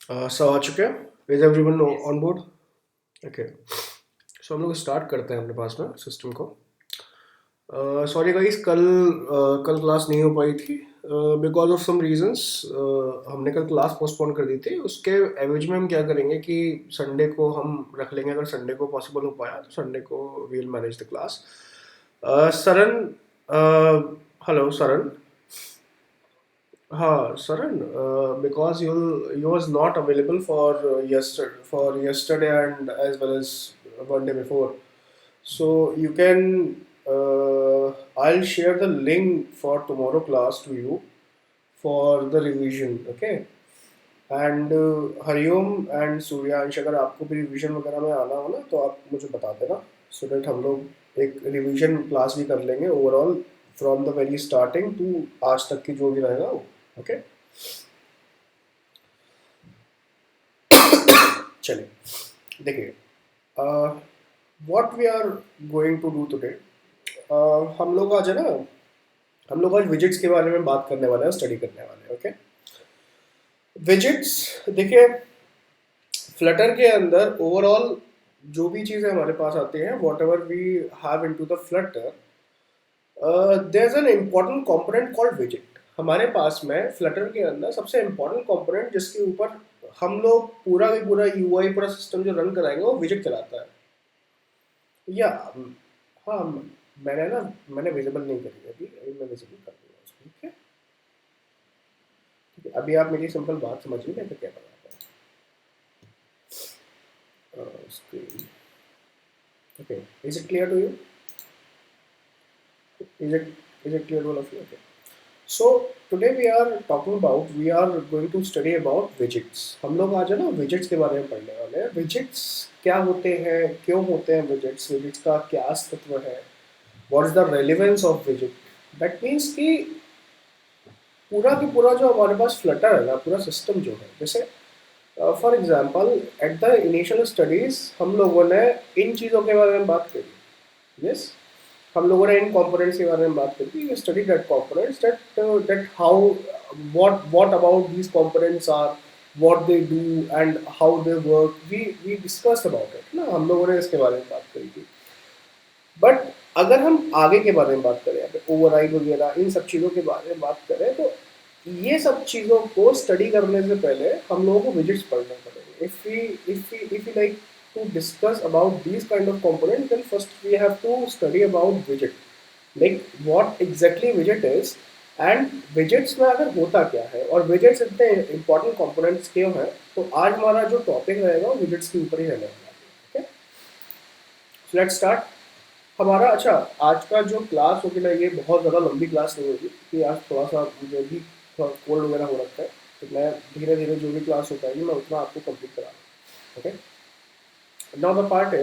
सब आ चुके हैं। Is everyone on board? Okay, so हम लोग स्टार्ट करते हैं अपने पास में सिस्टम को। सॉरी गाइस, कल क्लास नहीं हो पाई थी बिकॉज ऑफ सम रीजंस। हमने कल क्लास पोस्टपोन कर दी थी। उसके एवज में हम क्या करेंगे कि संडे को हम रख लेंगे। अगर संडे को पॉसिबल हो पाया तो संडे को we will manage the class. Saran, hello Saran. हाँ Saran, because you was not available for yesterday and as well as one day before. So you can, I'll share the link for tomorrow class to you for the revision. Okay. And Hariom and Suryansh, अगर आपको भी revision वगैरह में आना हो ना तो आप मुझे बता देना, सो दैट हम लोग एक रिवीजन क्लास भी कर लेंगे overall from the very starting to आज तक की जो भी रहेगा वो। ओके, चलिए देखिए, what we are going to do today. हम लोग आज है ना, हम लोग आज विजिट्स के बारे में बात करने वाले हैं, स्टडी करने वाले हैं। ओके, विजिट्स देखिए, फ्लटर के अंदर ओवरऑल जो भी चीज़ें हमारे पास आती हैं, whatever we have into the Flutter, there is an important component called विजिट। हमारे पास में फ्लटर के अंदर सबसे इम्पॉर्टेंट कॉम्पोनेंट जिसके ऊपर हम लोग पूरा भी पूरा यूआई पूरा सिस्टम जो रन कराएंगे वो विजिट कहलाता है। या हाँ, मैंने विजिबल नहीं करी अभी, अभी मैं विजिबल कर दूंगा उसको। ठीक है, ठीक है, अभी आप मेरी सिंपल बात समझिए मैं तो क्या कर रहा था। Screen, okay, is it clear to you? Is it is it clear to all of you? Okay. So today we are going to study about widgets. हम लोग आज है ना widgets के बारे में पढ़ने वाले हैं। widgets क्या होते हैं, क्यों होते हैं widgets, widgets का क्या अस्तित्व है, what is the relevance of widget? That means कि पूरा की पूरा जो हमारे पास फ्लटर है ना, पूरा सिस्टम जो है, जैसे for example at the initial studies हम लोगों ने इन चीज़ों के बारे में बात करी। यस, हम लोगों ने इन कंपोनेंट्स के बारे में बात करी। We study that components, that how what about these components are, what they do and how they work, we discussed about it ना, हम लोगों ने इसके बारे में बात करी थी। बट अगर हम आगे के बारे में बात करें, ओवरराइड वगैरह इन सब चीज़ों के बारे में बात करें, तो ये सब चीज़ों को स्टडी करने से पहले हम लोगों को विजिट्स पढ़ने पड़ेंगे। If we like to discuss about this kind of component, then first we have to study about visit, like what exactly visit is and visits में अगर होता क्या है और विजिट्स इतने इंपॉर्टेंट कंपोनेंट्स क्यों हैं। तो आज हमारा जो टॉपिक रहेगा वो विजिट्स के ऊपर ही रहने वाला है। ओके, सो लेट्स स्टार्ट हमारा। अच्छा, आज का जो क्लास होगी ना, ये बहुत ज़्यादा लंबी क्लास नहीं होगी क्योंकि आज थोड़ा सा मुझे भी थोड़ा कोल्ड वगैरह हो रखा है, तो मैं धीरे धीरे जो भी क्लास हो पाएगी मैं उतना आपको कंप्लीट करा दूँ। Okay, now the part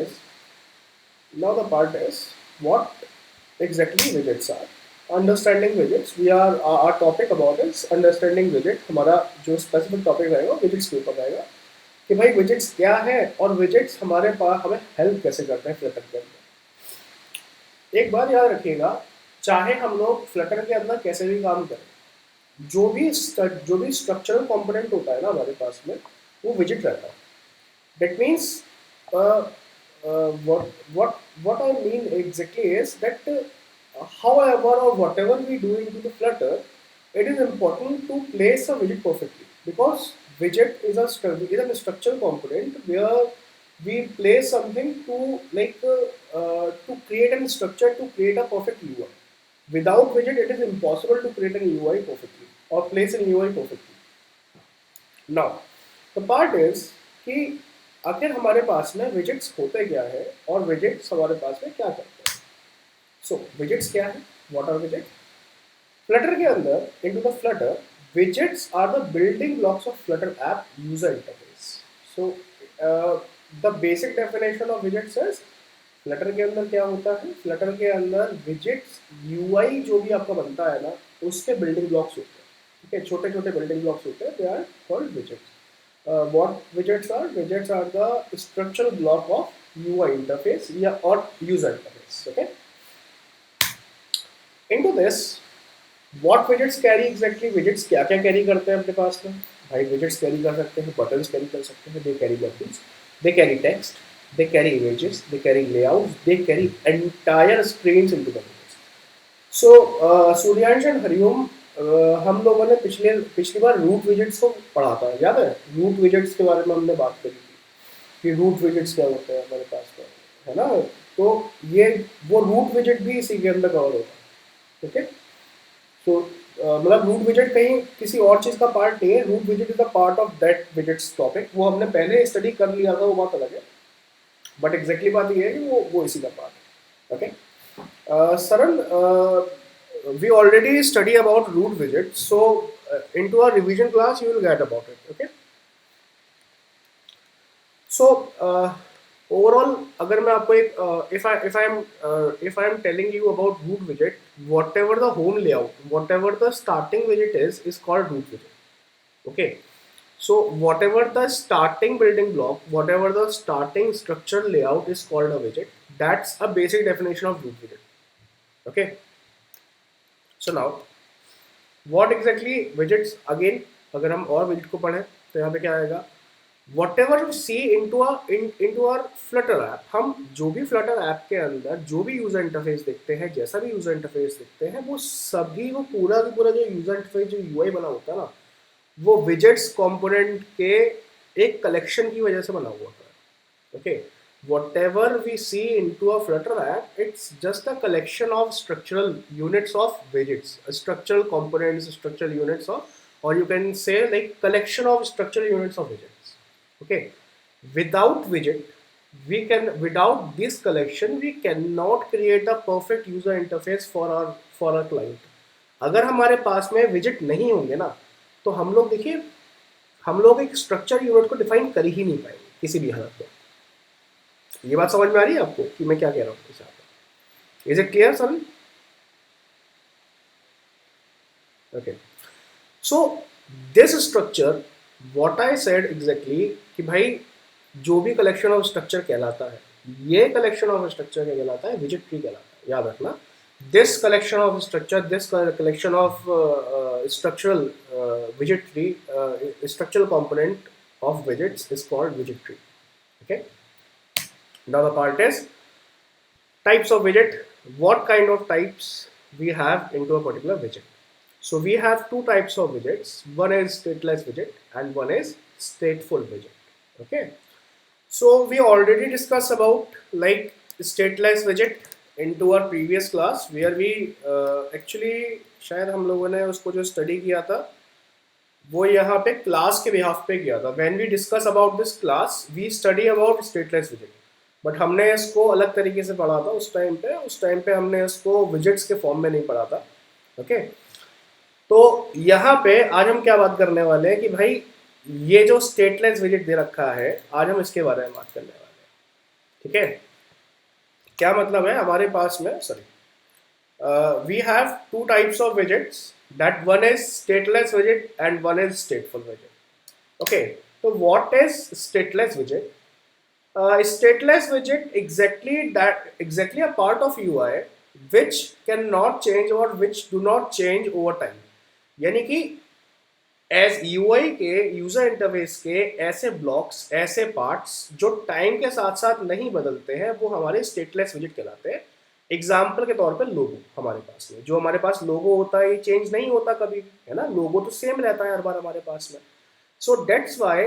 is what exactly widgets are, understanding widgets. We are our topic about is understanding विजिट। हमारा जो स्पेसिफिक टॉपिक रहेगा विजिट्स के ऊपर रहेगा कि भाई विजिट्स क्या है और विजिट्स हमारे पास हमें हेल्प कैसे करते हैं फ्लटर के अंदर। एक बात याद रखिएगा, चाहे हम लोग फ्लटर के अंदर कैसे भी काम करें, जो भी स्ट्रक्चरल कंपोनेंट होता है ना हमारे पास में, वो विजिट रहता है। That means what I mean exactly is that however or whatever we do into the flutter, it is important to place a widget perfectly, because widget is a structural component where we place something to to create a structure, to create a perfect UI. Without widget, it is impossible to create an UI perfectly or place an UI perfectly. Now, the part is कि आखिर हमारे पास में visits होते क्या है और visits हमारे पास में क्या करते हैं। सो विजिट्स क्या है, व्हाट आर विजिट्स? फ्लटर के अंदर into the Flutter, widgets are the building blocks of Flutter app user interface. So the basic definition of widgets is, Flutter के अंदर क्या होता है, फ्लटर के अंदर विजिट्स यूआई जो भी आपका बनता है ना, उसके बिल्डिंग ब्लॉक्स होते हैं। ठीक है, छोटे छोटे बिल्डिंग ब्लॉक्स होते हैं, they are called widgets. What widgets are? Widgets are the structural block of UI interface or user interface. Okay. Into this, what widgets carry exactly? Widgets क्या क्या carry करते हैं अपने पास में? हाइट विजेट्स कैरी कर सकते हैं, बटन्स कैरी कर सकते हैं, they carry buttons, they carry text, they carry images, they carry layouts, they carry entire screens into the images. So Suryansh and Hariom, हम लोगों ने पिछली बार रूट विजेट्स को पढ़ा था, याद है? रूट विजेट्स के बारे में हमने बात करी थी कि रूट विजेट्स क्या होते हैं हमारे पास में, है ना? तो ये वो रूट विजेट भी इसी के अंदर कवर होगा, ओके? तो मतलब रूट विजेट कहीं किसी और चीज़ का पार्ट नहीं है, रूट विजेट is the part of that widgets topic. वो हमने पहले स्टडी कर लिया था, वो बात अलग है, बट एग्जैक्टली बात ये है कि वो इसी का पार्ट है, ओके? सरल, we already study about root widgets, so into our revision class you will get about it, okay? So overall, अगर मैं आपको एक if I am telling you about root widget, whatever the home layout, whatever the starting widget is called root widget, okay? So whatever the starting building block, whatever the starting structure layout is called a widget. That's a basic definition of root widget, okay? So now what exactly widgets, again अगर हम और widget को पढ़ें तो यहाँ पे क्या आएगा? Whatever we see into our Flutter app, हम जो भी Flutter app के अंदर जो भी यूजर इंटरफेस देखते हैं, जैसा भी यूजर इंटरफेस देखते हैं, वो सभी वो पूरा का पूरा जो यूजर इंटरफेस जो यूआई बना होता है ना, वो विजेट्स कंपोनेंट के एक कलेक्शन की वजह से बना हुआ है, okay? Whatever we see into a Flutter app, it's just a collection of structural units of widgets, structural components, structural units of, or you can say like collection of structural units of widgets, okay? Without widget, without this collection, we cannot create a perfect user interface for our client. अगर हमारे पास में widget नहीं होंगे ना, तो हम लोग देखिए, हम लोग एक स्ट्रक्चर यूनिट को डिफाइन कर ही नहीं पाएंगे किसी भी हालत में। ये बात समझ में आ रही है आपको कि मैं क्या कह रहा हूँ इस पे? Is it clear sir? Okay, so this structure, what I said exactly कि भाई जो भी कलेक्शन ऑफ स्ट्रक्चर कहलाता है, ये कलेक्शन ऑफ स्ट्रक्चर क्या कहलाता है? विजेट ट्री कहलाता है, याद रखना। This collection of structure, this collection of structural विजेट tree, structural component of widgets is called विजेट tree, okay? Now the part is types of widget. What kind of types we have into a particular widget? So we have two types of widgets. One is stateless widget and one is stateful widget. Okay. So we already discussed about like stateless widget into our previous class, where we actually शायद हम लोगों ने उसको जो study किया था वो यहाँ पे क्लास के बिहाफ पे किया था। When we discuss about this class, we study about stateless widget. But हमने इसको अलग तरीके से पढ़ा था उस टाइम पे हमने इसको विजेट्स के फॉर्म में नहीं पढ़ा था, ओके? तो यहाँ पे आज हम क्या बात करने वाले हैं कि भाई ये जो स्टेटलेस विजेट दे रखा है, आज हम इसके बारे में बात करने वाले हैं, ठीक है? क्या मतलब है हमारे पास में, sorry, we have two types of widgets, that one is stateless विजेट and one is स्टेटफुल विजेट, okay? तो what is stateless विजेट? Stateless widget exactly a part of UI which cannot change or which do not change over time. यानी कि as UI के user interface के ऐसे blocks, ऐसे parts जो time के साथ साथ नहीं बदलते हैं, वो हमारे स्टेटलेस विजेट कहलाते हैं। एग्जाम्पल के तौर पे लोगो हमारे पास में, जो हमारे पास लोगो होता है ये चेंज नहीं होता कभी भी, है ना? लोगो तो सेम रहता है हर बार हमारे पास में। सो डेट्स वाई,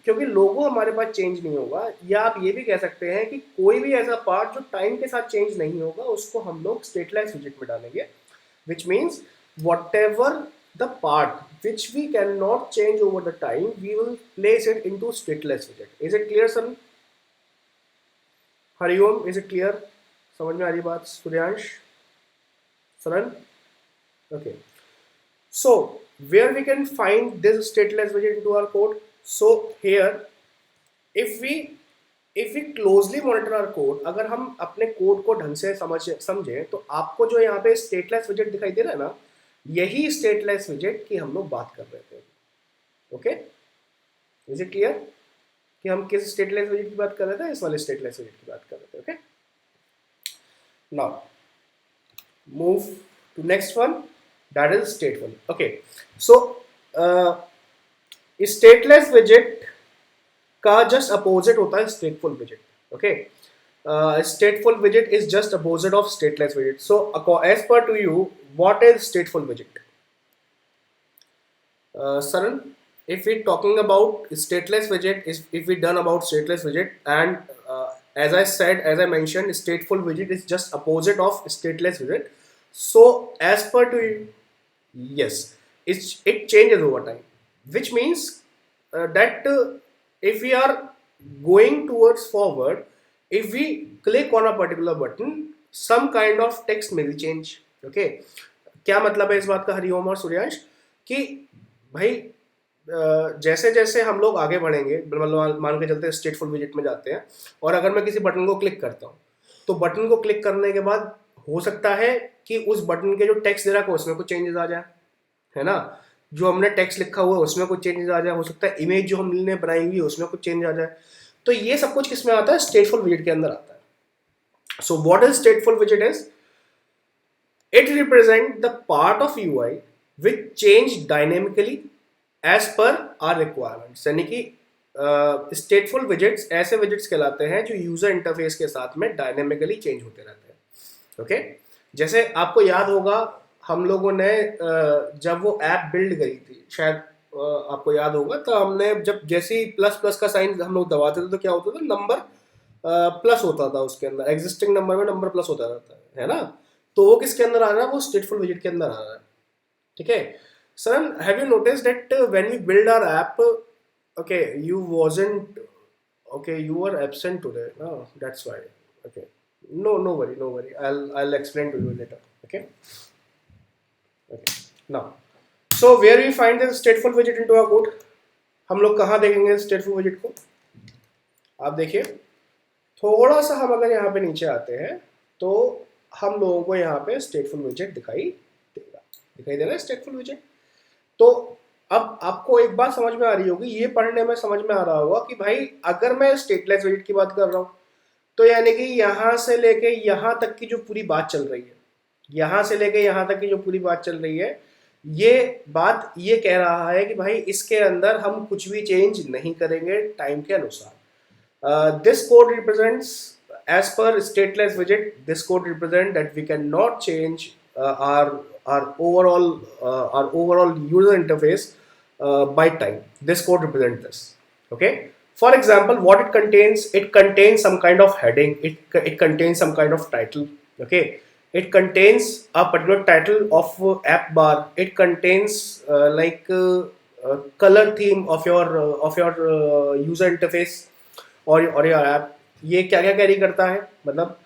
क्योंकि लोगो हमारे पास चेंज नहीं होगा, या आप ये भी कह सकते हैं कि कोई भी ऐसा पार्ट जो टाइम के साथ चेंज नहीं होगा उसको हम लोग स्टेटलेस विजेट में डालेंगे, which means whatever the part which we cannot change over the time, we will place it into stateless widget. Is it clear, Saran? Hariom, is it clear? समझ में आ रही बात Suryansh, Saran? Okay. So where we can find this stateless widget into our code? So here, if we closely monitor our code, अगर हम अपने code को ढंग से समझें तो आपको जो यहाँ पे स्टेटलेस विजेट दिखाई दे रहा है ना, यही स्टेटलेस विजेट की हम लोग बात कर रहे थे, ओके? इज इट क्लियर कि हम किस स्टेटलेस विजेट की बात कर रहे थे? इस वाले स्टेटलेस विजेट की बात कर रहे थे, okay? Now move to next one, that is stateful, okay? So stateless विजिट का जस्ट अपोजिट होता है स्टेटफुल विजिट. Okay, stateful widget is just opposite of stateless widget. So as per to you, what is stateful widget? Saran, if we talking about stateless widget, if we done about stateless widget, and as I said, as I mentioned, stateful widget is just opposite of stateless widget. So as per to you, yes, it changes over time, which means that if we are going towards forward, if we click on a particular button, some kind of text will change. Okay, क्या मतलब है इस बात का हरिओम और सूर्यांश कि भाई जैसे जैसे हम लोग आगे बढ़ेंगे, मतलब मान के चलते हैं स्टेटफुल विजिट में जाते हैं, और अगर मैं किसी बटन को क्लिक करता हूँ, तो बटन को क्लिक करने के बाद हो सकता है कि उस बटन के जो टेक्स्ट दे रहा है उसमें कुछ चेंजेस आ जाए, है ना. जो हमने टेक्स्ट लिखा हुआ है उसमें कुछ चेंजेस आ जाए, हो सकता है इमेज जो हमने बनाई हुई है उसमें कुछ चेंज आ जाए. तो ये सब कुछ किसमें आता है? स्टेटफुल विजिट के अंदर आता है. So what is स्टेटफुल visit is? It represents the part of UI which change dynamically as per our requirements. यानी कि स्टेटफुल विजिट्स ऐसे विजिट्स कहलाते हैं जो यूजर इंटरफेस के साथ में डायनेमिकली चेंज होते रहते हैं. ओके, जैसे आपको याद होगा हम लोगों ने जब वो ऐप बिल्ड करी थी, शायद आपको याद होगा, तो हमने जब जैसे ही प्लस प्लस का साइन हम लोग दबाते थे तो क्या होता था? नंबर प्लस होता था, उसके अंदर एग्जिस्टिंग नंबर में नंबर प्लस होता रहता है ना. तो वो किसके अंदर आ रहा है? वो स्टेटफुल विजिट के अंदर आ रहा है. ठीक है sir, have you notice that when we build our app, okay you wasn't, okay you were absent today, no that's why. Okay, no worry, no worry, I'll explain to you later. Okay, okay, now so where we find the stateful widget into our code? हम लोग कहाँ देखेंगे स्टेटफुल visit को? आप देखिए, थोड़ा सा हम अगर यहाँ पे नीचे आते हैं तो हम लोगों को यहाँ पे स्टेटफुल विजिट दिखाई दे रहा है स्टेटफुल विजिट. तो अब आपको एक बात समझ में आ रही होगी, ये पढ़ने में समझ में आ रहा होगा कि भाई अगर मैं स्टेटलेस विजिट की बात कर रहा हूँ तो यानी कि यहाँ से लेके यहाँ तक की जो पूरी बात चल रही है, यहाँ से लेके यहाँ तक की जो पूरी बात चल रही है, ये बात ये कह रहा है कि भाई इसके अंदर हम कुछ भी चेंज नहीं करेंगे टाइम के अनुसार. This code represents as per stateless widget, this code represent that we cannot change our overall user interface by time. This code represents this. Okay, for example, what it contains some kind of heading, it contains some kind of title. Okay, it contains a particular title of app bar, it contains color theme of your user interface or your app. ये क्या क्या carry करता है? मतलब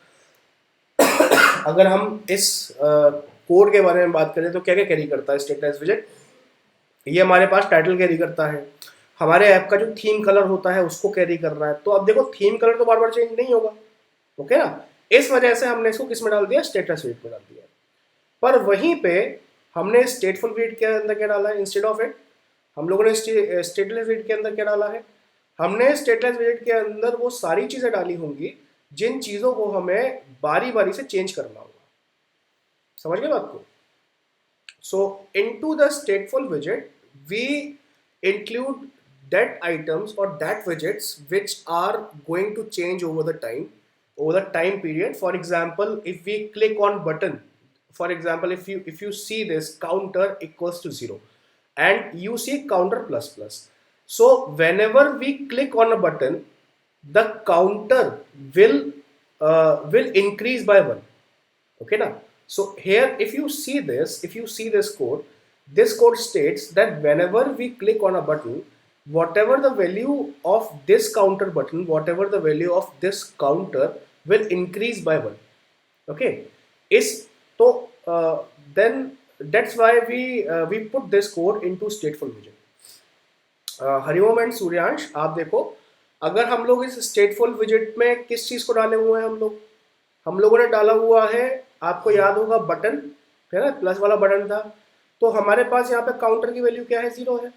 अगर हम इस code के बारे में बात करें तो क्या क्या कैरी करता है स्टेटलेस विजिट? ये हमारे पास टाइटल कैरी करता है, हमारे ऐप का जो थीम कलर होता है उसको कैरी कर रहा है. तो अब देखो थीम कलर तो बार बार चेंज नहीं होगा, ओके ना. इस वजह से हमने इसको किस में डाल दिया? स्टेटलेस विजिट में डाल दिया. पर वहीं पे हमने स्टेटफुल विजिट के अंदर क्या डाला है? इंस्टेड ऑफ इट हम लोगों ने स्टेटलेस विजिट के अंदर क्या डाला है? हमने स्टेटलेस विजिट के अंदर वो सारी चीजें डाली होंगी जिन चीजों को हमें बारी बारी से चेंज करना होगा. समझ गए बात को? सो इनटू द स्टेटफुल विजिट we include that items or that widgets which are going to change over the time period. For example, if we click on button, for example, if you see this counter equals to 0 and you see counter plus plus, so whenever we click on a button, the counter will increase by 1. Okay now, so here if you see this code, this code states that whenever we click on a button, whatever the value of this counter button, whatever the value of this counter will increase by 1. Okay, is so then that's why we put this code into stateful widget. Hariom and Suryansh, आप देखो अगर हम लोग इस स्टेटफुल visit में किस चीज को डाले हुए हैं, हम लोगों ने डाला हुआ है, आपको याद होगा बटन है ना, प्लस वाला बटन था. तो हमारे पास यहाँ पे काउंटर की वैल्यू क्या है? 0 है.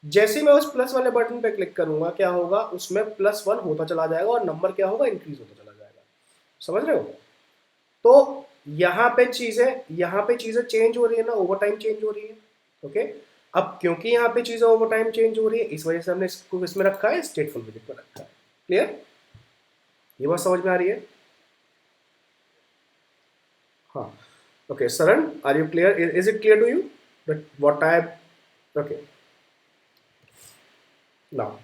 जैसे ही मैं उस प्लस वाले बटन पे क्लिक करूंगा क्या होगा? उसमें +1 होता चला जाएगा और नंबर क्या होगा? इंक्रीज होता चला जाएगा. समझ रहे हो? तो यहाँ पे चीजें चेंज हो रही है ना, ओवर टाइम चेंज हो रही है. ओके, अब क्योंकि यहाँ पे चीजें ओवर टाइम चेंज हो रही है, इस वजह से हमने इसको इसमें रखा है, स्टेटफुल विजिट में रखा है। क्लियर? ये बात समझ में आ रही है? हाँ। Okay Saran, are you clear? Is it clear to you that what I okay now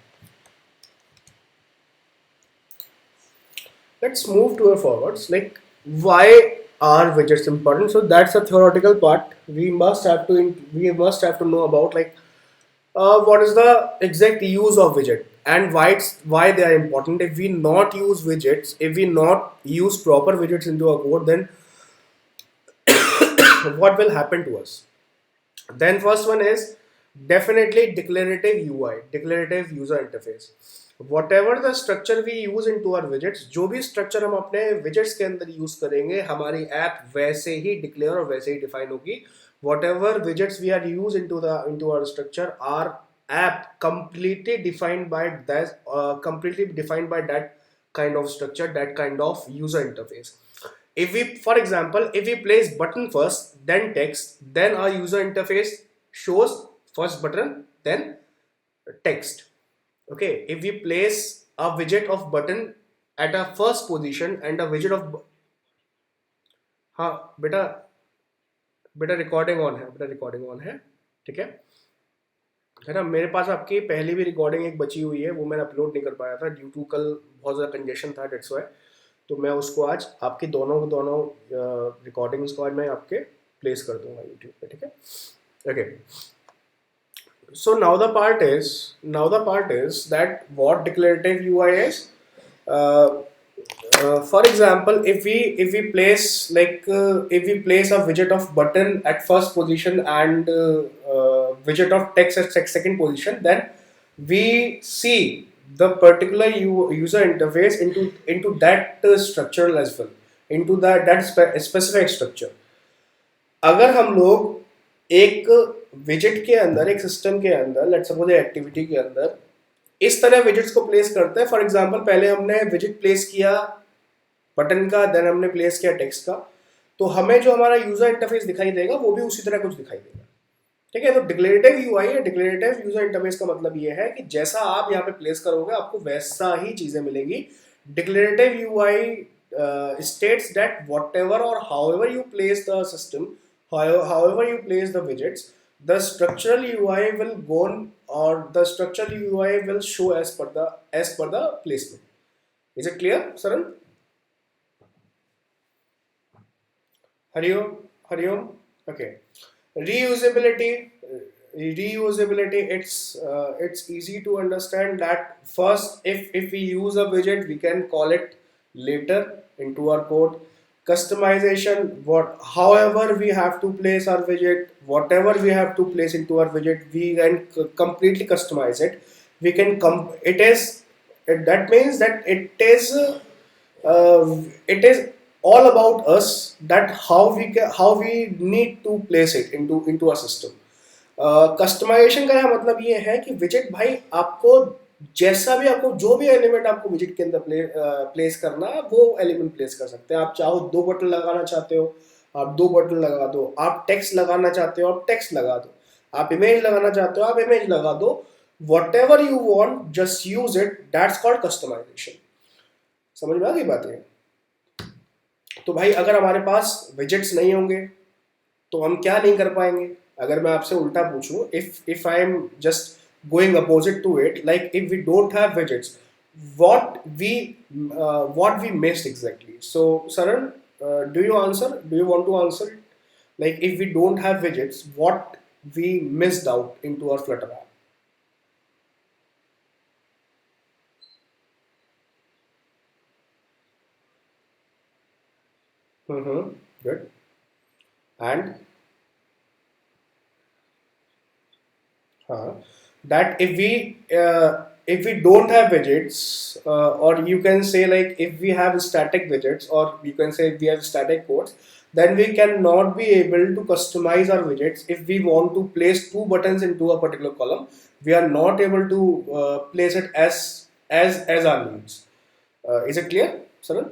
let's move to our forwards, like why are widgets important? So that's a theoretical part. We must have to know about, like, what is the exact use of widget and why they are important. If we not use widgets, if we not use proper widgets into our code, then what will happen to us? Then first one is definitely declarative UI, declarative user interface. Whatever the structure we use into our widgets, जो भी structure हम अपने widgets के अंदर use करेंगे, हमारी app वैसे ही declare और वैसे ही define होगी. Whatever widgets we are use into our structure, our app completely defined by that kind of structure, that kind of user interface. If we, for example, if we place button first, then text, then our user interface shows first button, then text. Okay, if we place a widget of button at a first position and a widget of, हाँ बेटा, बेटा recording on है, बेटा recording on है, ठीक है ना? मेरे पास आपकी पहली भी रिकॉर्डिंग एक बची हुई है, वो मैंने अपलोड नहीं कर पाया था ड्यू टू कल बहुत ज़्यादा कंजेशन था, डेट्स वाई. तो मैं उसको आज आपकी दोनों दोनों रिकॉर्डिंग्स को आज मैं आपके प्लेस कर दूंगा यूट्यूब पे, ठीक है? Okay. So now the part is that what declarative UI is. Uh, for example, if we place a widget of button at first position and widget of text at second position, then we see the particular user interface into that structure as well, into that specific structure. अगर हम लोग एक visit के अंदर, एक system के अंदर, let's suppose activity के अंदर इस तरह विजिट्स को प्लेस करते हैं. फॉर एग्जांपल, पहले हमने विजिट प्लेस किया बटन का, देन हमने प्लेस किया टेक्स्ट का, तो हमें जो हमारा यूजर इंटरफेस दिखाई देगा वो भी उसी तरह कुछ दिखाई देगा, ठीक है? तो डिक्लेरेटिव यूआई है, डिक्लेरेटिव यूजर इंटरफेस का मतलब ये है कि जैसा आप यहाँ पे प्लेस करोगे आपको वैसा ही चीजें मिलेंगी. Declarative UI states that whatever or however you place the system, however you place the widgets, the structural UI will go on, or the structural UI will show as per the placement. Is it clear, Saran? Hariom, Hariom. Okay. Reusability, it's easy to understand that first, if we use a widget, we can call it later into our code. Customization, however we have to place our widget, whatever we have to place into our widget, we can completely customize it. We can that means that it is all about us, that how we need to place it into our system. Customization का यह मतलब ये है कि visit भाई आपको जैसा भी, आपको जो भी एलिमेंट आपको विजिट के अंदर प्लेस करना है वो एलिमेंट प्लेस कर सकते हैं. आप चाहो 2 बटन लगाना चाहते हो आप 2 बटन लगा दो, आप टेक्स्ट लगाना चाहते हो आप टेक्स्ट लगा दो, आप इमेज लगाना चाहते हो आप इमेज लगा दो. Whatever you want, just use it. That's called customization. समझ में आ गई बातें? तो भाई अगर हमारे पास विजिट्स नहीं होंगे तो हम क्या नहीं कर पाएंगे. अगर मैं आपसे उल्टा पूछूं, if I am just going opposite to it, like if we don't have widgets, what we missed exactly? So Saran, do you want to answer it? Like if we don't have widgets, what we missed out into our Flutter app? Mm-hmm. Good. And that if we don't have widgets, or you can say like if we have static widgets, or you can say if we have static codes, then we cannot be able to customize our widgets. If we want to place 2 buttons into a particular column, we are not able to place it as our needs. Is it clear, Saran?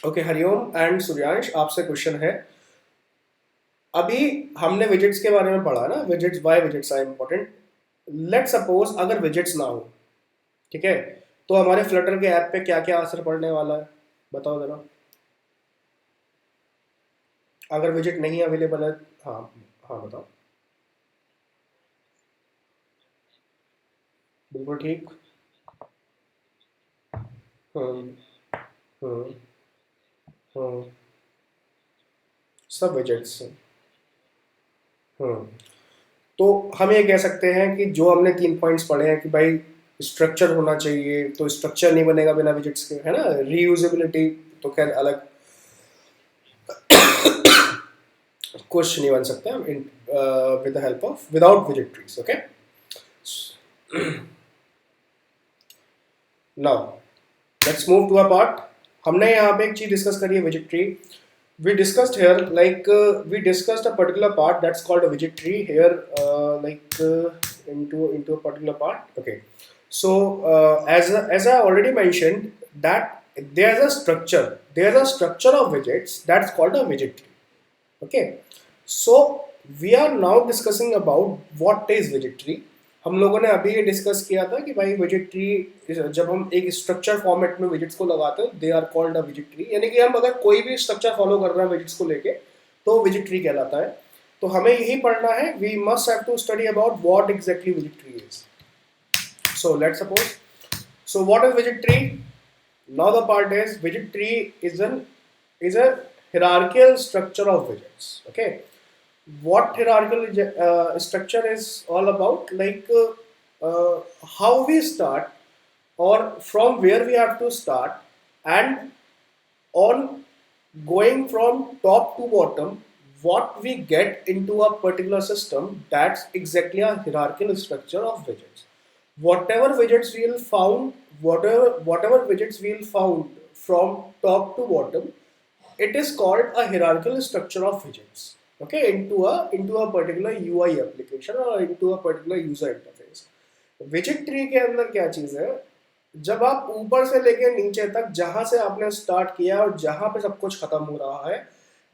Okay. Hariom and Suryansh, आपसे question है. अभी हमने visits के बारे में पढ़ा ना, widgets, why widgets are important. Let suppose अगर विजिट्स ना हो, ठीक है, तो हमारे फ्लटर के ऐप पे क्या क्या असर पड़ने वाला है, बताओ जरा। अगर विजिट नहीं अवेलेबल है, हाँ, हाँ बताओ। बिल्कुल ठीक। हम्म। हम्म। हम्म। सब विजिट्स। हम्म। तो हम ये कह सकते हैं कि जो हमने 3 पॉइंट्स पढ़े हैं कि भाई स्ट्रक्चर होना चाहिए, तो स्ट्रक्चर नहीं बनेगा बिना विजिट्स के, है ना। रीयूजेबिलिटी तो खैर अलग कुछ नहीं बन सकता with the help of, without विजिट trees, okay. Now let's move to a part. हमने यहाँ पे एक चीज डिस्कस करी है, विजिट tree. We discussed here, we discussed a particular part that's called a widget tree here, into a particular part. Okay, so as I already mentioned, that there's a structure of widgets that's called a widget tree. Okay, so we are now discussing about what is widget tree. हम लोगों ने अभी ये discuss किया था कि भाई visit tree, जब हम एक स्ट्रक्चर फॉर्मेट में विजिट्स को लगाते हैं, दे आर कॉल्ड अ विजिट ट्री। यानी कि हम अगर कोई भी स्ट्रक्चर फॉलो कर रहे हैं विजिट्स को लेके, तो विजिट ट्री कहलाता है। तो हमें यही पढ़ना है, we must have to study about what exactly विजिट tree is. So let's suppose, so what is widget tree? Now the part is, widget tree is a hierarchical structure of widgets. Okay, what hierarchical structure is all about, how we start, or from where we have to start, and on going from top to bottom, what we get into a particular system, that's exactly a hierarchical structure of widgets. Whatever widgets we'll found, whatever widgets we'll found from top to bottom, it is called a hierarchical structure of widgets. Okay, into a particular UI application or into a particular user interface. Visit tree के अंदर क्या चीज है, जब आप ऊपर से लेके नीचे तक जहां से आपने स्टार्ट किया और जहां पे सब कुछ खत्म हो रहा है,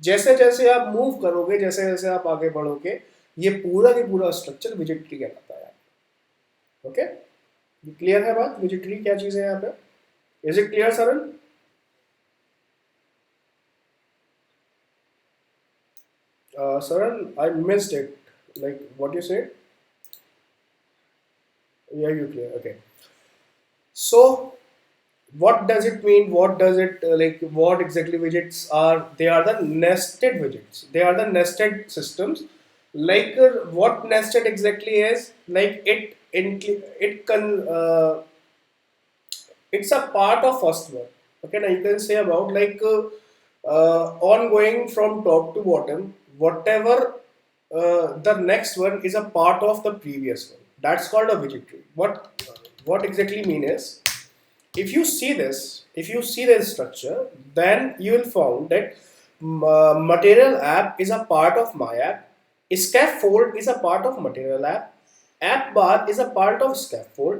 जैसे जैसे आप मूव करोगे, जैसे जैसे आप आगे बढ़ोगे, ये पूरा की पूरा स्ट्रक्चर विजिट ट्री कहलाता है। ओके, क्लियर है बात, विजिट ट्री क्या चीज है यहाँ पे? इज इट क्लियर सरल? सरल, I missed it, like what you said. Yeah, you clear, okay. So what does it mean, what does it what exactly widgets are? They are the nested widgets, they are the nested systems. What nested exactly is, like it can it's a part of first one. Okay, now you can say about ongoing from top to bottom, whatever the next one is a part of the previous one, that's called a widget tree. What exactly mean is, if you see this structure, then you will find that material app is a part of my app, scaffold is a part of material app bar is a part of scaffold,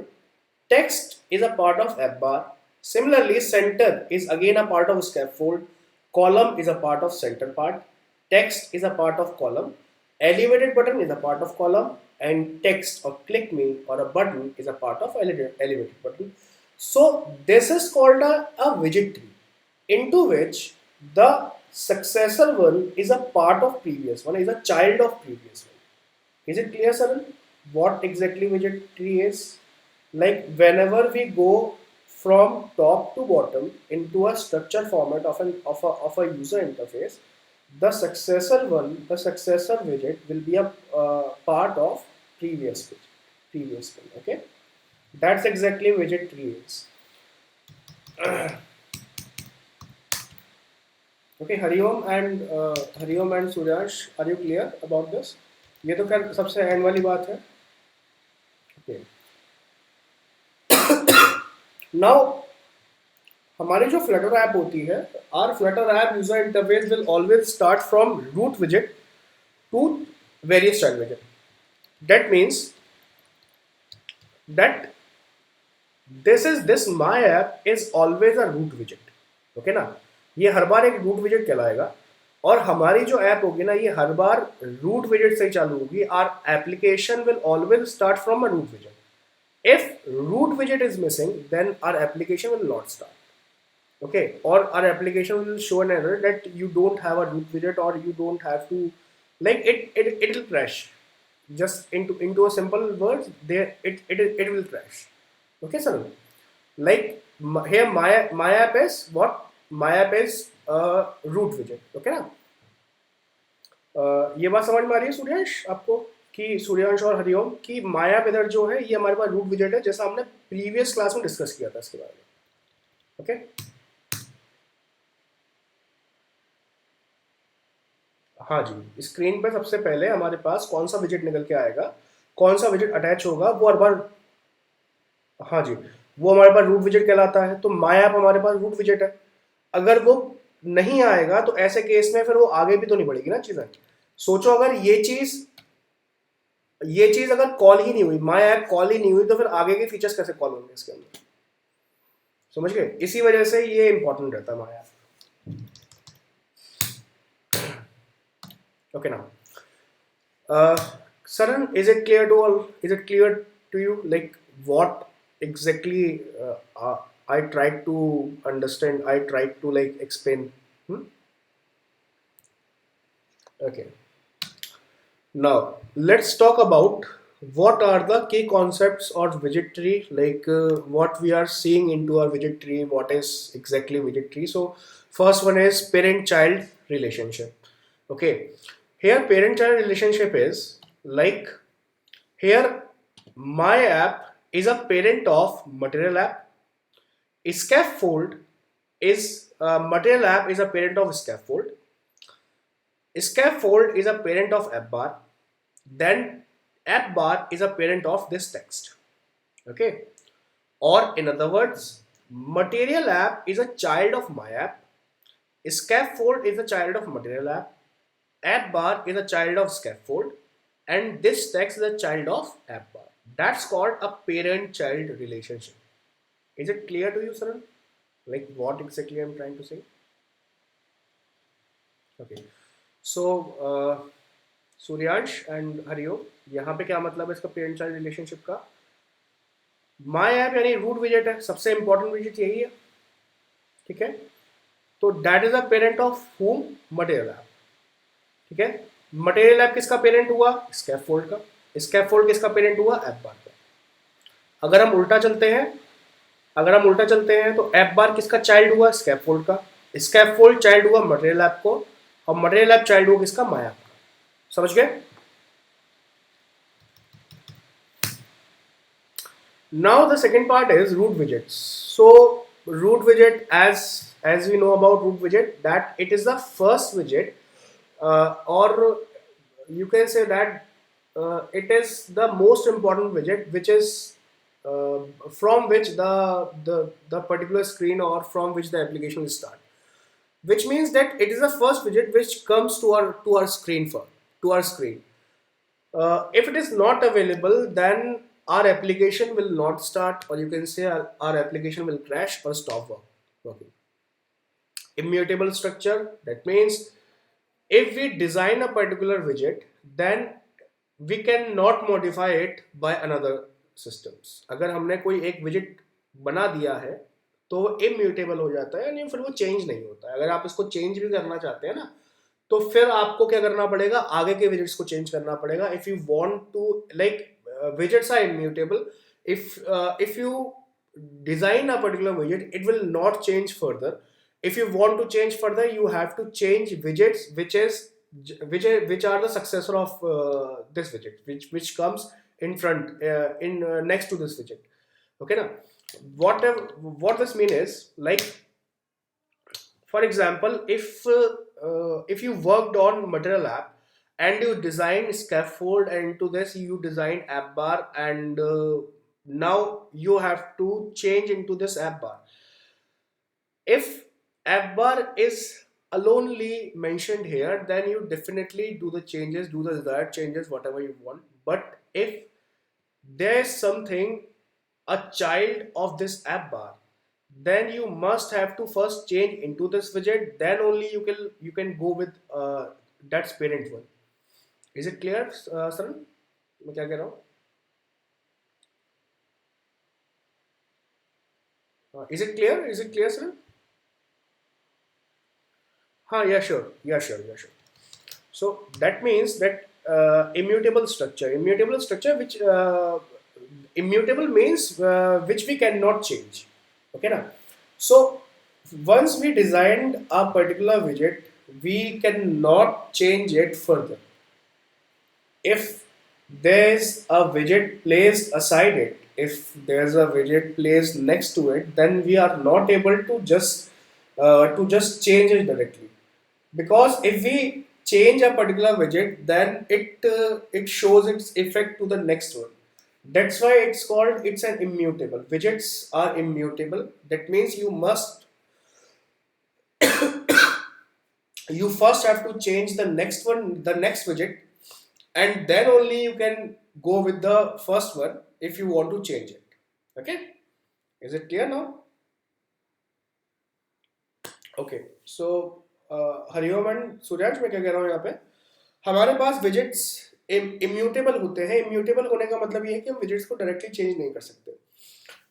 text is a part of app bar. Similarly, center is again a part of scaffold, column is a part of center part, text is a part of column, elevated button is a part of column, and text or click me or a button is a part of elevated button. So this is called a widget tree, into which the successor one is a part of previous one, is a child of previous one. Is it clear, Saran? What exactly widget tree is? Like whenever we go from top to bottom into a structure format of a user interface, the successor widget will be a part of previous one. Okay, that's exactly widget tree is. Okay, Hariom and Suryash, are you clear about this? ये तो खैर सबसे and वाली बात है। Okay. Now हमारी जो Flutter app होती है, are Flutter app user interface will always start from root विजेट to various child विजेट. That means that this my app is always a root widget. Okay ना, ये हर बार एक root widget कहलाएगा. और हमारी जो ऐप होगी ना, ये हर बार रूट विजेट से ही चालू होगी. Our application will always start from a root विजेट. If root widget is missing, then our application will not start. Okay, or our application will show an error that you don't have a root widget, or you don't have to, like it will crash. Just into a simple words, there it will crash. Okay, sir. Like here my app is what? My app is root widget. Okay ना? ये बात समझ में आ रही है सूर्यांश आपको, कि सूर्यांश और हरिओम की माया वेदर जो है ये हमारे पास रूट विजेट है, जैसा हमने प्रीवियस क्लास में डिस्कस किया था इसके बारे में. ओके. हाँ जी, स्क्रीन पे सबसे पहले हमारे पास कौन सा विजेट निकल के आएगा, कौन सा विजेट अटैच होगा, वो हर बार. हाँ जी, वो हमारे पास रूट विजेट कहलाता है. तो माया ऐप हमारे पास रूट विजेट है. अगर वो नहीं आएगा तो ऐसे केस में फिर वो आगे भी तो नहीं बढ़ेगी ना चीजें. सोचो अगर ये चीज अगर कॉल ही नहीं हुई, माय ऐप कॉल ही नहीं हुई, तो फिर आगे के फीचर्स कैसे कॉल होंगे इसके अंदर. समझ गए? इसी वजह से ये इंपॉर्टेंट रहता है माय ऐप. ओके ना. Saran, is it clear to all? Is it clear to you, like what exactly I tried to understand? I tried to like explain. Hmm? Okay. Now let's talk about what are the key concepts of widget tree, like what we are seeing into our widget tree. What is exactly widget tree? So first one is parent-child relationship. Okay, here parent-child relationship is like, here my app is a parent of material app. Scaffold is material app is a parent of scaffold. Scaffold is a parent of app bar. Then app bar is a parent of this text. Okay, or in other words, material app is a child of my app. Scaffold is a child of material app. App bar is a child of scaffold, and this text is a child of app bar. That's called a parent-child relationship. Is it clear to you, Saran? Like what exactly I'm trying to say? Okay. So, Suryansh and Hariom, यहाँ पे क्या मतलब है इसका parent child relationship का? My app यानी root विजेट है, सबसे इंपॉर्टेंट विजेट यही है. ठीक है. तो that is a parent of home? Material app. ठीक है. मटेरियल ऐप किसका पेरेंट हुआ? स्कैफोल्ड का. स्कैफोल्ड किसका पेरेंट हुआ? ऐप बार का. अगर हम उल्टा चलते हैं, तो ऐप बार किसका चाइल्ड हुआ? स्कैफोल्ड का. स्कैफोल्ड चाइल्ड हुआ मटेरियल ऐप को, और मटेरियल ऐप चाइल्ड हुआ किसका? माया ऐप का. समझ गए? Now the second part is root widgets. So root widget, as we know about root widget, that it is the first widget, or you can say that it is the most important widget, which is from which the particular screen, or from which the application will start. Which means that it is the first widget which comes to our screen to our screen. If it is not available, then our application will not start, or you can say our application will crash or stop working. Immutable structure, that means if we design a particular widget, then we cannot modify it by another systems. अगर हमने कोई एक widget बना दिया है तो वो immutable हो जाता है, यानी फिर वो change नहीं होता है. अगर आप इसको change भी करना चाहते हैं ना, तो फिर आपको क्या करना पड़ेगा? आगे के widgets को change करना पड़ेगा. If you want to, like, widgets are immutable. If you design a particular widget, it will not change further. If you want to change further, you have to change widgets which are the successor of this widget, which comes in front, in next to this widget. Okay now, what this mean is, like, for example, if you worked on material app and you design scaffold, and into this you design app bar, and now you have to change into this app bar. If app bar is alonely mentioned here, then you definitely do the changes, do the desired changes, whatever you want. But if there's something, a child of this app bar, then you must have to first change into this widget, then only you can go with that parent one. Is it clear, Saran? मैं क्या कह रहा हूँ? Is it clear? Is it clear, Saran? Yeah, sure. Yeah, sure. Yeah, sure. So that means that immutable structure, which immutable means which we cannot change. Okay, now. So once we designed a particular widget, we cannot change it further. If there's a widget placed aside it, if there's a widget placed next to it, then we are not able to just change it directly, because if we change a particular widget, then it shows its effect to the next one. That's why it's an immutable. Widgets are immutable. That means you first have to change the next widget, and then only you can go with the first one if you want to change it. Okay, is it clear now? Okay so Hariom and Suryansh, मैं क्या कह रहा हूँ यहाँ पे, हमारे पास visits immutable होते हैं. इम्यूटेबल होने का मतलब ये है कि हम विजिट्स को डायरेक्टली चेंज नहीं कर सकते.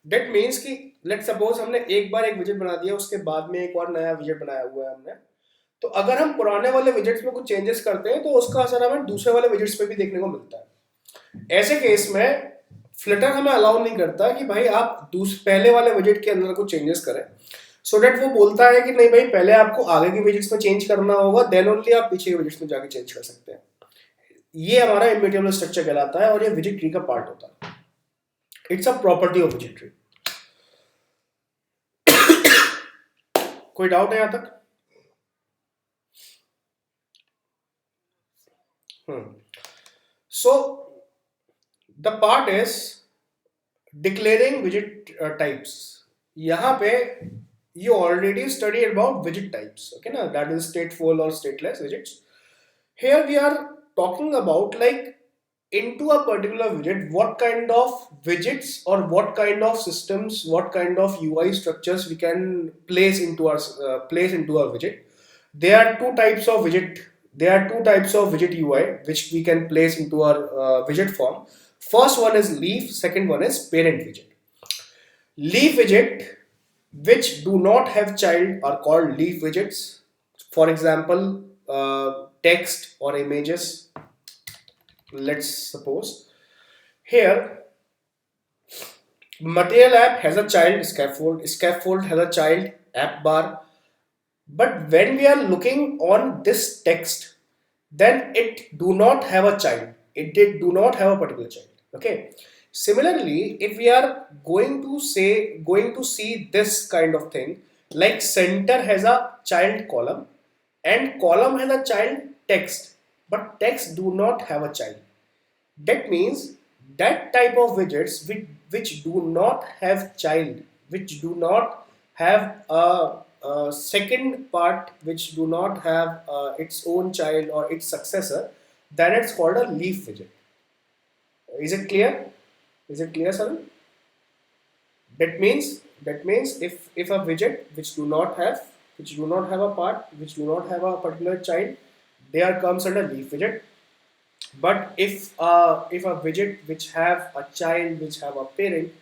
डेट मीन्स कि लेट सपोज हमने एक बार एक विजिट बना दिया, उसके बाद में एक और नया विजिट बनाया हुआ है हमने, तो अगर हम पुराने वाले विजिट्स में कुछ चेंजेस करते हैं तो उसका असर हमें दूसरे वाले विजिट्स पे भी देखने को मिलता है. ऐसे केस में फ्लटर हमें अलाउ नहीं करता कि भाई आप पहले वाले विजिट के अंदर कुछ चेंजेस करें. सो डेट वो बोलता है कि नहीं भाई, पहले आपको आगे के विजिट्स में चेंज करना होगा, देन ओनली आप पीछे के विजिट्स में जाके चेंज कर सकते हैं. ये हमारा इम्यूटेबल स्ट्रक्चर कहलाता है और ये विजिट ट्री का पार्ट होता है. It's a property of visit tree. कोई डाउट है यहां तक? So the part is declaring visit types. यहां पे you already studied about widget types, okay na, that is stateful or stateless widgets. Here we are talking about, like, into a particular widget, what kind of widgets or what kind of systems, what kind of UI structures we can place into our widget. There are two types of widget UI which we can place into our widget form. First one is leaf, second one is parent widget. Leaf widget which do not have child are called leaf widgets. For example, text or images. Let's suppose here material app has a child scaffold has a child app bar. But when we are looking on this text, then it do not have a child. It did do not have a particular child. Okay. Similarly, if we are going to see this kind of thing, like center has a child column and column has a child text, but text do not have a child. That means that type of widgets which do not have child, which do not have a second part, which do not have its own child or its successor, then it's called a leaf widget. Is it clear? Is it clear, Saran? That means if a widget which do not have a part, which do not have a particular child, there comes under leaf widget. But if a widget which have a child, which have a parent,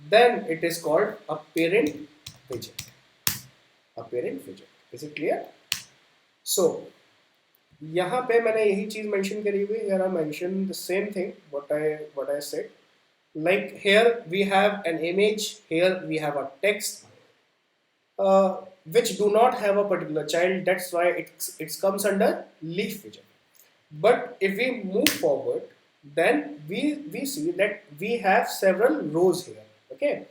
then it is called a parent widget. A parent widget. Is it clear? So यहाँ पे मैंने यही चीज mention करी हुई. Here I mentioned the same thing what I said. Like here we have an image, here we have a text, which do not have a particular child. That's why it comes under leaf widget. But if we move forward, then we see that we have several rows here. Okay,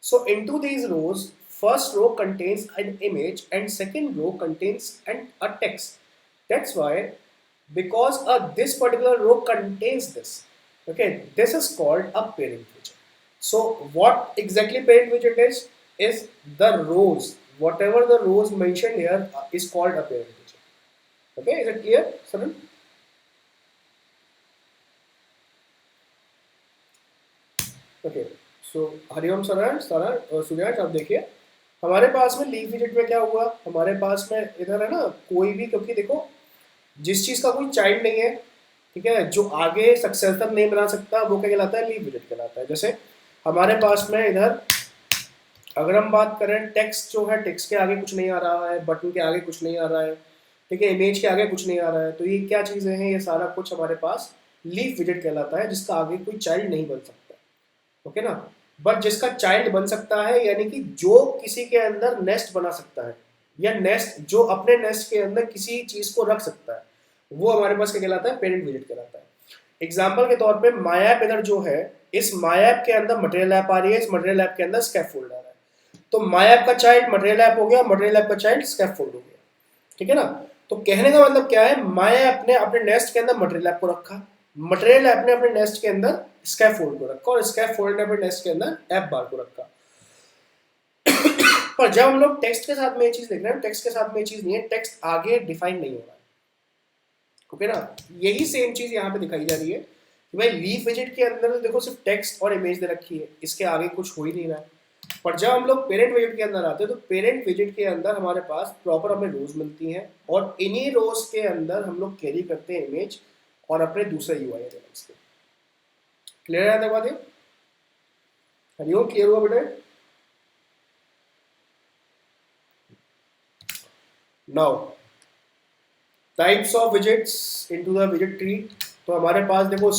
so into these rows, first row contains an image and second row contains a text. That's why, because this particular row contains this, okay, this is called a parent widget. So what exactly parent widget is the rows, whatever the rows mentioned here is called a parent widget. Okay, is it clear, Saran? Okay, so Hariom sir, सूर्याज आप देखिए, हमारे पास में leaf विजेट में क्या हुआ, हमारे पास में इधर है ना कोई भी, क्योंकि देखो जिस चीज का कोई चाइल्ड नहीं है, ठीक है, जो आगे सक्सेसर नहीं बना सकता, वो क्या कहलाता है, लीफ विजेट कहलाता है। जैसे हमारे पास में इधर अगर हम बात करें, टेक्स्ट जो है, टेक्स्ट के आगे कुछ नहीं आ रहा है, बटन के आगे कुछ नहीं आ रहा है, ठीक है, इमेज के आगे कुछ नहीं आ रहा है, तो ये क्या चीज़ें हैं, ये सारा कुछ हमारे पास लीफ विजेट कहलाता है, जिसका आगे कोई चाइल्ड नहीं बन सकता। ओके ना। बट जिसका चाइल्ड बन सकता है, यानी कि जो किसी के अंदर नेस्ट बना सकता है, या नेस्ट जो अपने नेस्ट के अंदर किसी चीज को रख सकता है, वो हमारे पास क्या कहलाता है, पेरेंट विजेट कहलाता है। एग्जाम्पल के तौर पे मायऐप इधर जो है, इस मायऐप के अंदर मटेरियल ऐप आ रही है, इस मटेरियल ऐप के अंदर स्कैफोल्ड आ रहा है, तो मायऐप का चाइल्ड मटेरियल ऐप हो गया, मटेरियल ऐप का चाइल्ड स्कैफोल्ड हो गया, ठीक है ना। तो कहने का मतलब क्या है, मायऐप ने अपने नेस्ट के अंदर मटेरियल ऐप को रखा, मटेरियल ऐप ने अपने नेस्ट के अंदर स्कैफोल्ड को रखा, और स्कैफोल्ड ने अपने नेस्ट के अंदर ऐप बार को रखा। पर जब हम लोग टेक्स्ट के साथ में ये चीज देख रहे हैं, टेक्स्ट के साथ में ये चीज नहीं है, टेक्स्ट आगे डिफाइन नहीं हो रहा है, ओके ना। यही सेम चीज यहाँ पे दिखाई जा रही है कि भाई लीफ विजेट के अंदर तो देखो सिर्फ टेक्स्ट और इमेज दे रखी है, इसके आगे कुछ हो ही नहीं रहा है। पर जब हम लोग पेरेंट विजेट के अंदर आते हैं, तो पेरेंट विजेट के अंदर हमारे पास प्रॉपर हमें रोज मिलती हैं, और इन्हीं रोज के अंदर हम लोग कैरी करते हैं इमेज और अपने दूसरे यूआई एलिमेंट्स को। क्लियर है बात? हरिओम, क्लियर हुआ बेटे? Now types of widgets into the विजेट ट्री। तो हमारे पास देखो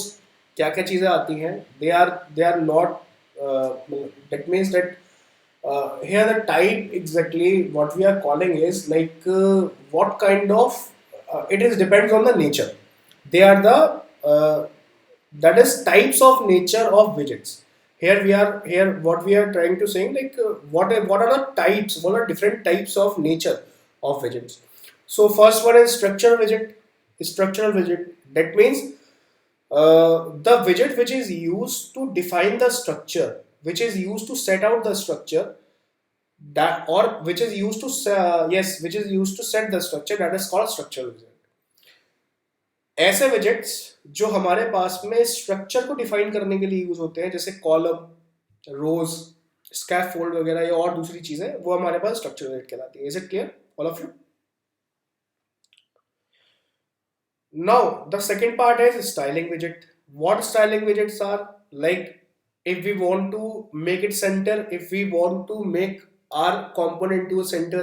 क्या क्या चीजें आती हैं, they are not, that means that here the type exactly what we are calling is like what kind of, it is depends on the nature. They are the that is types of nature of widgets. Here what we are trying to saying like what are the types, what are different types of nature of widgets. So first one is structural widget. Structural widget, that means the widget which is used to define the structure, which is used to set out the structure, that or which is used to which is used to set the structure, that is called structural widget. ऐसे widgets जो हमारे पास में structure को define करने के लिए use होते हैं, जैसे कॉलम, रोज, स्कैफोल्ड वगैरह, या और दूसरी चीजें, वो हमारे पास स्ट्रक्चरल विजेट कहलाती है। Is it clear all of you? Now, the second part is styling widget. What styling widgets are? Like, if we want to make it center, if we want to make our component to a center,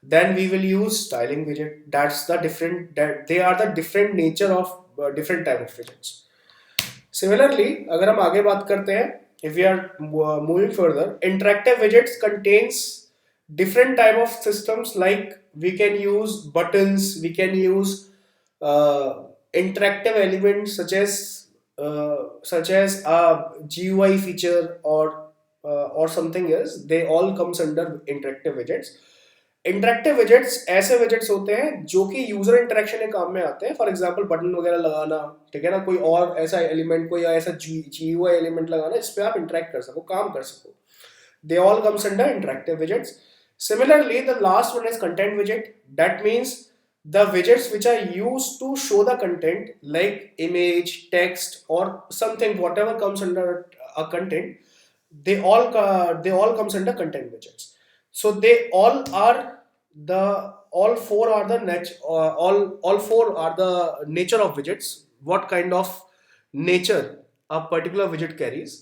then we will use styling widget. That's the different, that they are the different nature of different type of widgets. Similarly, अगर हम आगे बात करते हैं, if we are moving further, interactive widgets contains different type of systems, like we can use buttons, we can use interactive elements such as a GUI feature or something else. They all comes under interactive widgets. Interactive widgets ऐसे widgets होते हैं जो कि user interaction के काम में आते हैं। फॉर एग्जांपल बटन वगैरह लगाना, ठीक है ना, कोई और ऐसा एलिमेंट, कोई ऐसा GUI एलिमेंट लगाना जिस पे आप इंटरेक्ट कर सको, काम कर सको। They all comes under interactive widgets. Similarly, the last one is content widget. That means the widgets which are used to show the content, like image, text, or something, whatever comes under a content, they all comes under content widgets. So they all are the all four are the all four are the nature of widgets. What kind of nature a particular widget carries?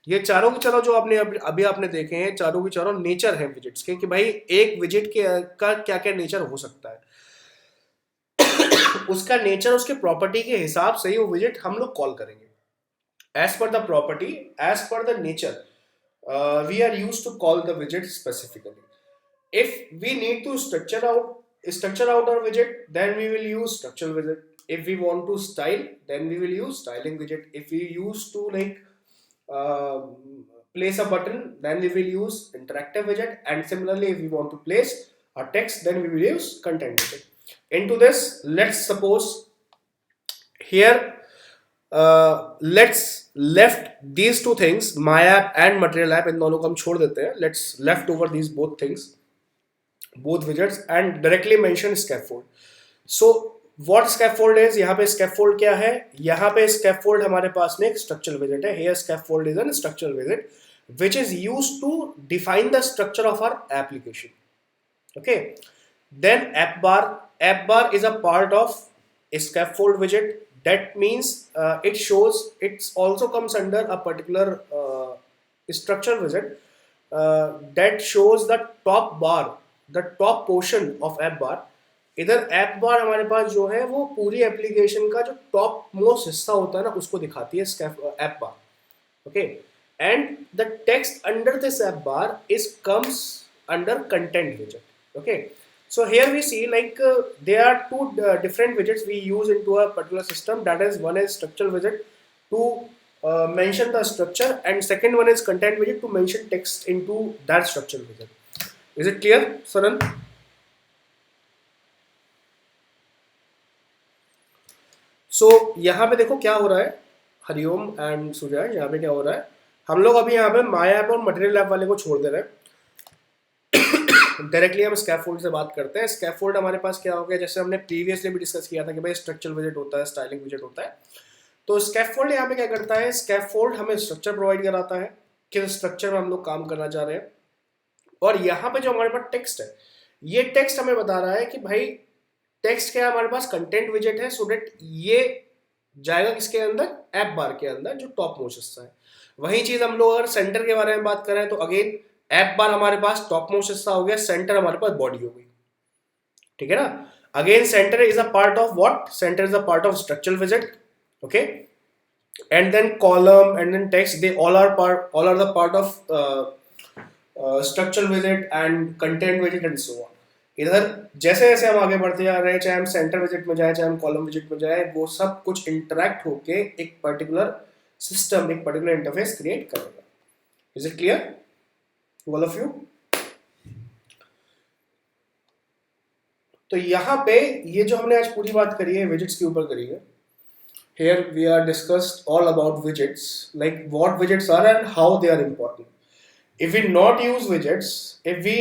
ये चारों के चारों जो आपने अभी आपने देखे हैं, चारों के चारों नेचर है विजेट्स के, कि भाई एक विजेट के का क्या क्या नेचर हो सकता है। उसका नेचर, उसके प्रॉपर्टी के हिसाब से ही वो विजेट हम लोग कॉल करेंगे। As per the property, as per the nature, we are used to call the widget specifically. If we need to structure out our widget, then we will use structural widget. If we want to style, then we will use styling widget. If we use to like place a button, then we will use interactive widget. And similarly, if we want to place a text, then we will use content widget. Into this, let's suppose here let's left these two things, my app and material app, इन दोनों को हम छोड़ देते हैं। Let's left over these both things, both widgets, and directly mention scaffold. So what scaffold is? यहाँ पे scaffold क्या है? यहाँ पे scaffold हमारे पास में एक structural widget है। Here scaffold is a structural widget which is used to define the structure of our application. Okay, then app bar is a part of a scaffold widget. That means it shows, it's also comes under a particular structure widget that shows the top bar, the top portion of app bar. इधर app बार हमारे पास जो है वो पूरी application का जो top most हिस्सा होता है ना उसको दिखाती है app bar. Okay, and the text under this app bar is comes under content widget. Okay, so here we see like there are two different widgets we use into a particular system. That is, one is structure widget to mention the structure, and second one is content widget to mention text into that structure widget. Is it clear, Saran? So यहाँ पे देखो क्या हो रहा है, Hariom and Surya. यहाँ पे क्या हो रहा है, हम लोग अभी यहाँ पे माया ऐप और मटेरियल ऐप वाले को छोड़ दे रहे हैं. डायरेक्टली हम स्कैफोल्ड से बात करते हैं. स्कैफोल्ड हमारे पास क्या हो गया, जैसे हमने प्रीवियसली भी डिस्कस किया था कि भाई स्ट्रक्चर विजिट होता है, स्टाइलिंग विजिट होता है. तो स्कैफोल्ड यहाँ पे क्या करता है, स्कैफोल्ड हमें स्ट्रक्चर प्रोवाइड कराता है, किस स्ट्रक्चर में हम लोग काम करना चाह रहे हैं. और यहाँ पे जो हमारे पास टेक्स्ट है, ये टेक्स्ट हमें बता रहा है कि भाई टेक्स्ट क्या है, हमारे पास कंटेंट विजिट है, सो दैट ये जाएगा किसके अंदर, ऐप बार के अंदर जो टॉप मोस्ट हिस्सा है. वही चीज हम लोग अगर सेंटर के बारे में बात करें तो अगेन ऐप बार हमारे पास टॉप मोस्ट हिस्सा हो गया, सेंटर हमारे पास बॉडी हो गई. ठीक है ना. Again centre is a part of what, centre is a part of structural visit. Okay, and then column and then text, they all are the part of structural visit and content visit and so on. इधर जैसे जैसे हम आगे बढ़ते जा रहे हैं, चाहे हम सेंटर विजिट में जाए, चाहे हम कॉलम विजिट में जाए, वो सब कुछ इंटरेक्ट होके एक पर्टिकुलर सिस्टम, एक पर्टिकुलर इंटरफेस क्रिएट करेगा. Is it clear all of you? तो यहाँ पे ये जो हमने आज पूरी बात करी है विजिट्स के ऊपर करी है. Here we are discussed all about widgets, like what widgets are and how they are important. If we not use widgets, if we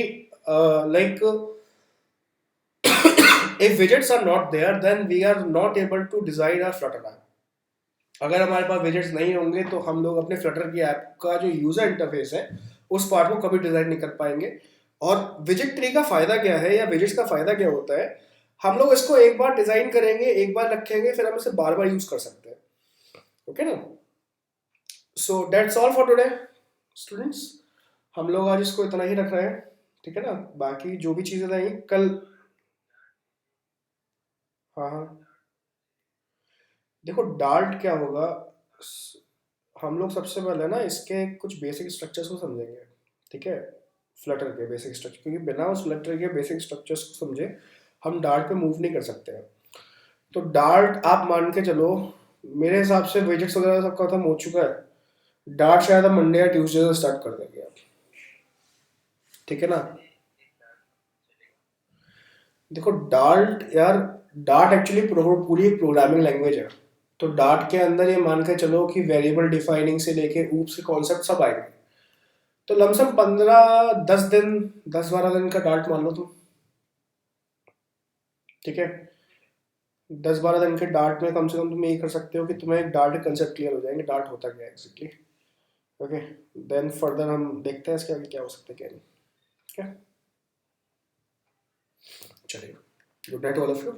if widgets are not there, then we are not able to design our Flutter app. अगर हमारे पास widgets नहीं होंगे तो हम लोग अपने Flutter की app का जो यूजर इंटरफेस है उस पार्ट को कभी डिजाइन नहीं कर पाएंगे. और विजिट ट्री का फायदा क्या है, या विजिट्स का फायदा क्या होता है, हम लोग इसको एक बार डिजाइन करेंगे, एक बार रखेंगे, फिर हम इसे बार बार यूज कर सकते हैं. ओके ना. So that's all for today students. हम लोग आज इसको इतना ही रख रहे हैं. ठीक है ना. बाकी जो भी चीजें रहेंगी कल. हाँ हाँ, देखो डार्ट क्या होगा, हम लोग सबसे पहले ना इसके कुछ बेसिक स्ट्रक्चर्स को समझेंगे. ठीक है, फ्लटर के बेसिक स्ट्रक्चर, क्योंकि बिना उस फ्लटर के बेसिक स्ट्रक्चर्स को समझे हम डार्ट पे मूव नहीं कर सकते हैं. तो डार्ट आप मान के चलो, मेरे हिसाब से विजिट्स वगैरह सब खत्म हो चुका है. डार्ट शायद हम मंडे या ट्यूसडे से स्टार्ट कर देंगे आप. ठीक है ना. देखो डार्ट यार, डार्ट एक्चुअली पूरी एक प्रोग्रामिंग लैंग्वेज है. तो डार्ट के अंदर ये मान के चलो कि वेरिएबल डिफाइनिंग से लेके ऊप्स के कॉन्सेप्ट सब आएंगे. तो लमसम 15-10 दिन, 10-12 दिन का डार्ट मान लो तुम. ठीक है, 10-12 दिन के डार्ट में कम से कम तुम ये कर सकते हो कि तुम्हें एक डार्ट कंसेप्ट क्लियर हो जाएंगे, डार्ट होता क्या है एग्जैक्टली. ओके, देन फर्दर हम देखते हैं इसके आगे क्या हो सकता है क्या नहीं. ठीक है, चलिए. Good night all of you.